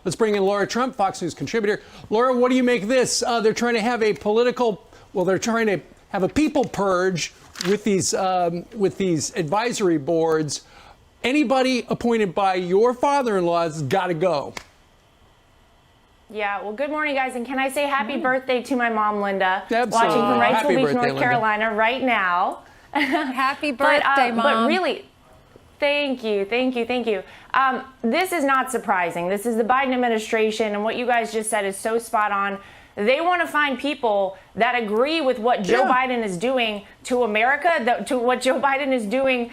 Let's bring in Lara Trump, Fox News contributor. Laura, what do you make of this? They're trying to have they're trying to have a people purge with these advisory boards. Anybody appointed by your father-in-law's got to go. Yeah, well, good morning, guys. And can I say happy birthday to my mom, Linda, Absolutely. watching from Wrightsville Beach, birthday, North Carolina right now. Happy birthday, Mom. But really, thank you. This is not surprising. This is the Biden administration, and what you guys just said is so spot on. They want to find people that agree with what Joe Biden is doing to America, to what Joe Biden is doing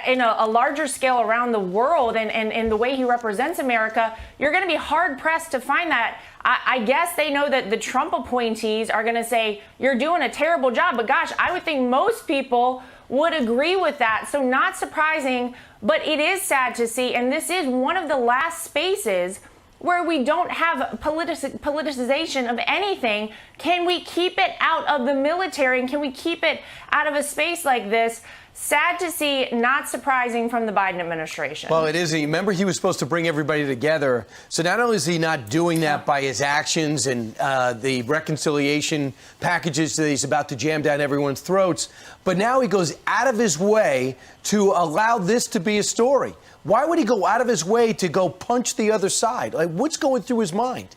in a larger scale around the world, and the way he represents America. You're going to be hard-pressed to find that. I guess they know that the Trump appointees are going to say, you're doing a terrible job. But gosh, I would think most people would agree with that. So not surprising, but it is sad to see. And this is one of the last spaces where we don't have politicization of anything. Can we keep it out of the military, and can we keep it out of a space like this? Sad to see, not surprising from the Biden administration. Well, it is. Remember, he was supposed to bring everybody together. So not only is he not doing that by his actions and the reconciliation packages that he's about to jam down everyone's throats, but now he goes out of his way to allow this to be a story. Why would he go out of his way to go punch the other side? Like, what's going through his mind?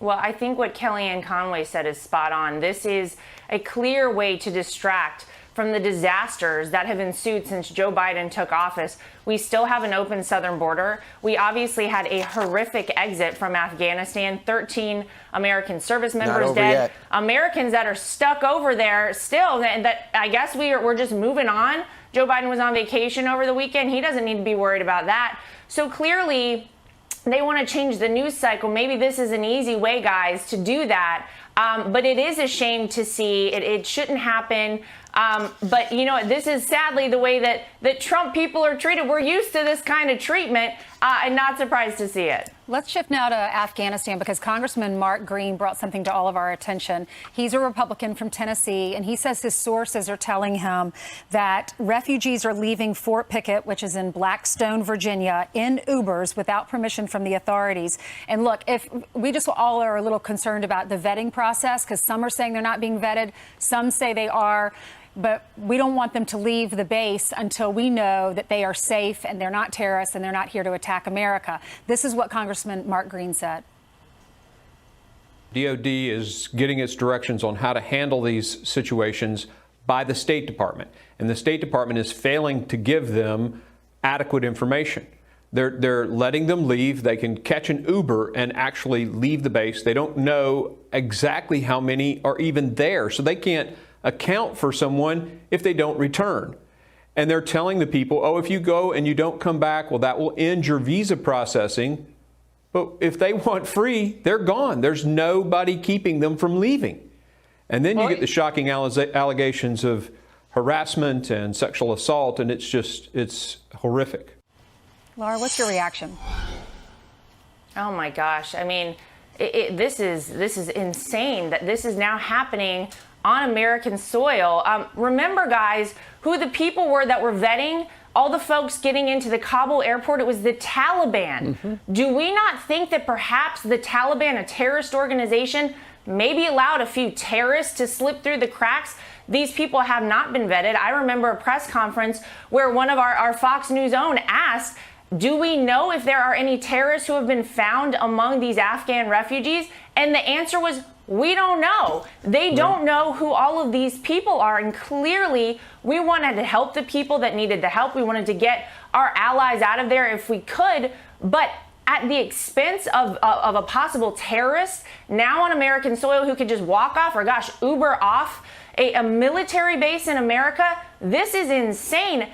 Well, I think what Kellyanne Conway said is spot on. This is a clear way to distract from the disasters that have ensued since Joe Biden took office. We still have an open southern border. We obviously had a horrific exit from Afghanistan, 13 American service members dead. Yet. Americans that are stuck over there still, that I guess we're just moving on. Joe Biden was on vacation over the weekend. He doesn't need to be worried about that. So clearly, they want to change the news cycle. Maybe this is an easy way, guys, to do that. But it is a shame to see. It shouldn't happen. But, you know, this is sadly the way that Trump people are treated. We're used to this kind of treatment and not surprised to see it. Let's shift now to Afghanistan, because Congressman Mark Green brought something to all of our attention. He's a Republican from Tennessee, and he says his sources are telling him that refugees are leaving Fort Pickett, which is in Blackstone, Virginia, in Ubers without permission from the authorities. And look, if we just all are a little concerned about the vetting process, because some are saying they're not being vetted, some say they are. But we don't want them to leave the base until we know that they are safe and they're not terrorists and they're not here to attack America. This is what Congressman Mark Green said. DOD is getting its directions on how to handle these situations by the State Department. And the State Department is failing to give them adequate information. They're letting them leave. They can catch an Uber and actually leave the base. They don't know exactly how many are even there, so they can't account for someone if they don't return. And they're telling the people, oh, if you go and you don't come back, well, that will end your visa processing. But if they want free, they're gone. There's nobody keeping them from leaving. And then you get the shocking allegations of harassment and sexual assault, and it's horrific. Laura, what's your reaction? Oh my gosh. I mean, this is insane that this is now happening on American soil. Remember, guys, who the people were that were vetting all the folks getting into the Kabul airport? It was the Taliban. Do we not think that perhaps the Taliban, a terrorist organization, maybe allowed a few terrorists to slip through the cracks? These people have not been vetted. I remember a press conference where one of our Fox News own asked, do we know if there are any terrorists who have been found among these Afghan refugees? And the answer was, we don't know. They don't know who all of these people are. And clearly, we wanted to help the people that needed the help. We wanted to get our allies out of there if we could. But at the expense of a possible terrorist now on American soil who could just walk off or, gosh, Uber off a military base in America, this is insane.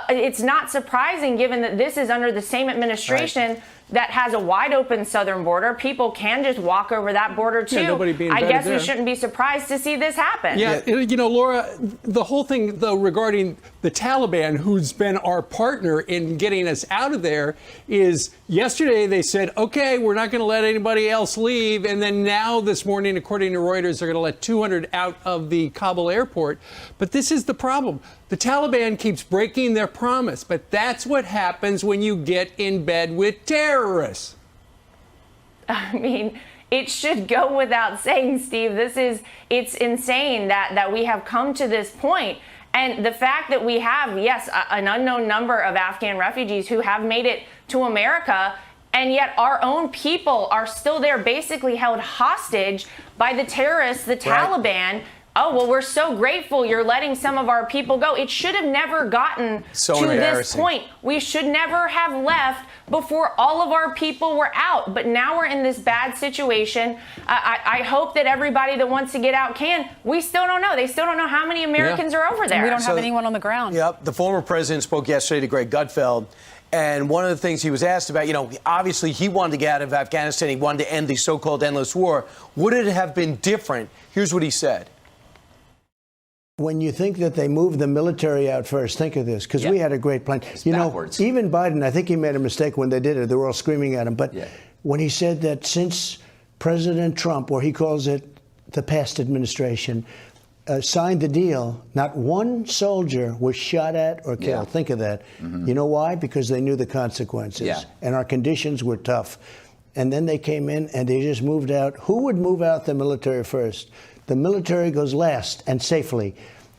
It's not surprising, given that this is under the same administration that has a wide open southern border. People can just walk over that border too. I guess we shouldn't be surprised to see this happen. Yeah, you know, Laura, the whole thing, though, regarding the Taliban, who's been our partner in getting us out of there, is yesterday they said, okay, we're not going to let anybody else leave. And then now this morning, according to Reuters, they're going to let 200 out of the Kabul airport. But this is the problem. The Taliban keeps breaking their promise. But that's what happens when you get in bed with terrorists. I mean, it should go without saying, Steve, it's insane that we have come to this point. And the fact that we have, yes, an unknown number of Afghan refugees who have made it to America, and yet our own people are still there, basically held hostage by the terrorists, the Taliban. Oh, well, we're so grateful you're letting some of our people go. It should have never gotten to this point. We should never have left before all of our people were out. But now we're in this bad situation. I hope that everybody that wants to get out can. We still don't know. They still don't know how many Americans are over there. We don't have anyone on the ground. Yep. The former president spoke yesterday to Greg Gutfeld. And one of the things he was asked about, obviously he wanted to get out of Afghanistan. He wanted to end the so-called endless war. Would it have been different? Here's what he said. When you think that they moved the military out first, think of this, because we had a great plan. Even Biden, I think he made a mistake when they did it. They were all screaming at him. But when he said that since President Trump, or he calls it the past administration, signed the deal, not one soldier was shot at or killed. Think of that. You know why? Because they knew the consequences. And our conditions were tough. And then they came in and they just moved out. Who would move out the military first? The military goes last and safely.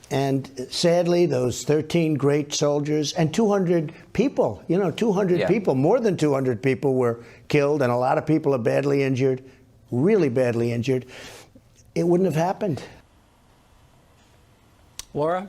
And sadly, those 13 great soldiers and 200 people, 200 people, more than 200 people were killed, and a lot of people are badly injured, really badly injured. It wouldn't have happened. Laura?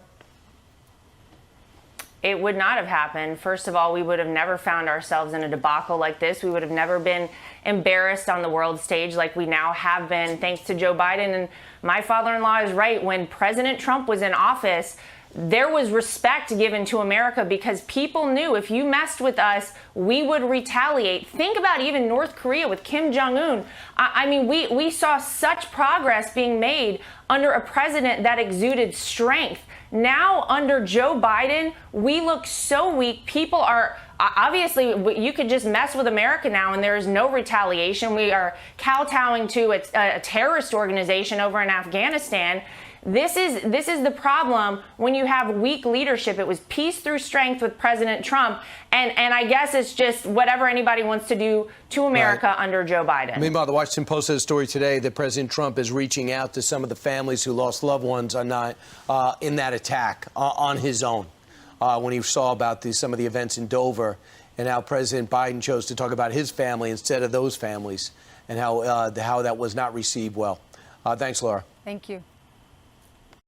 It would not have happened. First of all, we would have never found ourselves in a debacle like this. We would have never been embarrassed on the world stage like we now have been, thanks to Joe Biden. And my father-in-law is right. When President Trump was in office, there was respect given to America because people knew if you messed with us, we would retaliate. Think about even North Korea with Kim Jong-un. I mean, we saw such progress being made under a president that exuded strength. Now, under Joe Biden, we look so weak. People are, obviously, you could just mess with America now and there is no retaliation. We are kowtowing to a terrorist organization over in Afghanistan. This is the problem when you have weak leadership. It was peace through strength with President Trump, and I guess it's just whatever anybody wants to do to America under Joe Biden. Meanwhile, the Washington Post has a story today that President Trump is reaching out to some of the families who lost loved ones in that attack on his own when he saw about some of the events in Dover and how President Biden chose to talk about his family instead of those families and how that was not received well. Thanks, Laura. Thank you.